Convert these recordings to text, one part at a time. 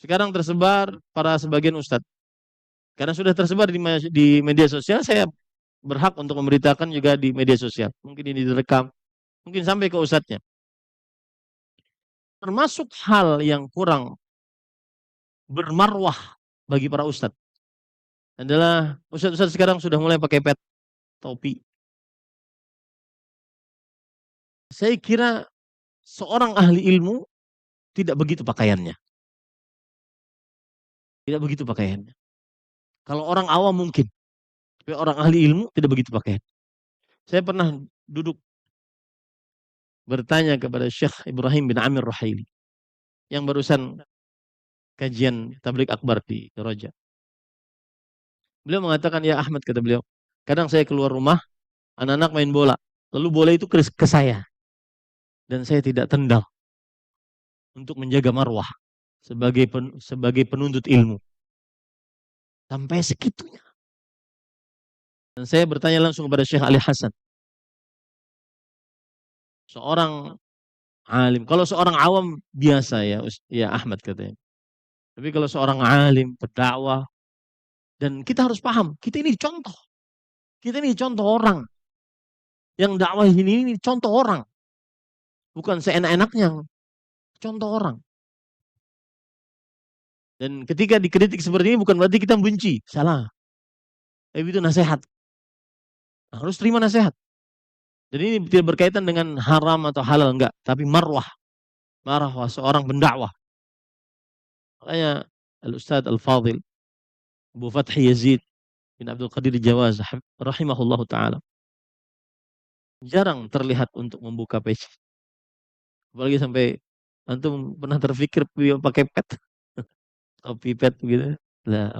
Sekarang tersebar para sebagian ustadz. Karena sudah tersebar di media sosial, saya berhak untuk memberitakan juga di media sosial. Mungkin ini direkam, mungkin sampai ke ustadznya. Termasuk hal yang kurang bermarwah bagi para ustadz adalah ustadz-ustadz sekarang sudah mulai pakai pet, topi. Saya kira seorang ahli ilmu tidak begitu pakaiannya. Tidak begitu pakaiannya. Kalau orang awam mungkin, tapi orang ahli ilmu tidak begitu pakaian. Saya pernah duduk bertanya kepada Syekh Ibrahim bin Amir Ruhaili yang barusan kajian tabligh akbar di Toraja. Beliau mengatakan, ya Ahmad, kata beliau, kadang saya keluar rumah, anak-anak main bola, lalu bola itu ke saya, dan saya tidak tendang untuk menjaga marwah sebagai penuntut ilmu. Sampai segitunya. Dan saya bertanya langsung kepada Syekh Ali Hasan, seorang alim. Kalau seorang awam biasa ya Ahmad katanya. Tapi kalau seorang alim, berdakwah, dan kita harus paham, kita ini contoh. Kita ini contoh orang. Yang dakwah ini contoh orang. Bukan seenak-enaknya, contoh orang. Dan ketika dikritik seperti ini bukan berarti kita benci, salah. Tapi itu nasihat. Harus terima nasihat. Jadi ini tidak berkaitan dengan haram atau halal, enggak. Tapi marwah. Marwah seorang pendakwah. Makanya Al-Ustadz Al-Fadhil Abu Fathi Yazid bin Abdul Qadir Jawaz rahimahullah ta'ala jarang terlihat untuk membuka peci. Apalagi sampai antum pernah terfikir pakai pet, topi pet gitu. Lah,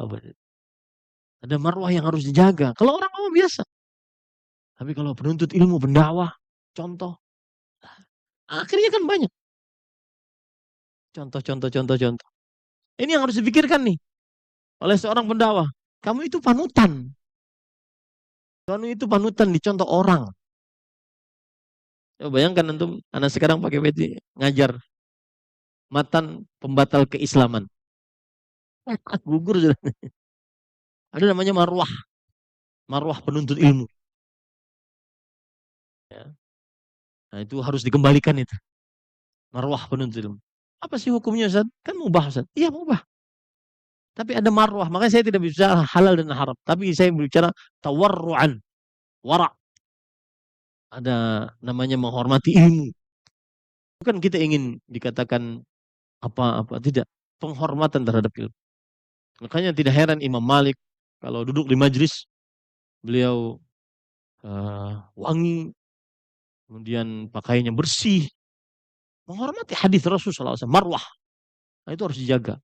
ada marwah yang harus dijaga. Kalau orang awam biasa. Tapi kalau penuntut ilmu, pendakwah, contoh, akhirnya kan banyak. Contoh. Ini yang harus dipikirkan nih oleh seorang pendakwah. Kamu itu panutan. Kamu itu panutan dicontoh orang. Coba bayangkan antum, anak sekarang pakai peci ngajar matan pembatal keislaman. Gugur sudah. Ada namanya marwah. Marwah penuntut ilmu. Ya. Nah, itu harus dikembalikan itu. Marwah penuntut ilmu. Apa sih hukumnya, Ustaz? Kan mubah, Ustaz. Iya, mubah. Tapi ada marwah. Makanya saya tidak bicara halal dan haram. Tapi saya bicara tawarru'an. Wara'. Ada namanya menghormati ilmu. Bukan kita ingin dikatakan apa-apa. Tidak. Penghormatan terhadap ilmu. Makanya tidak heran Imam Malik kalau duduk di majlis, beliau wangi, kemudian pakaiannya bersih, menghormati hadis Rasulullah SAW, marwah. Nah, itu harus dijaga.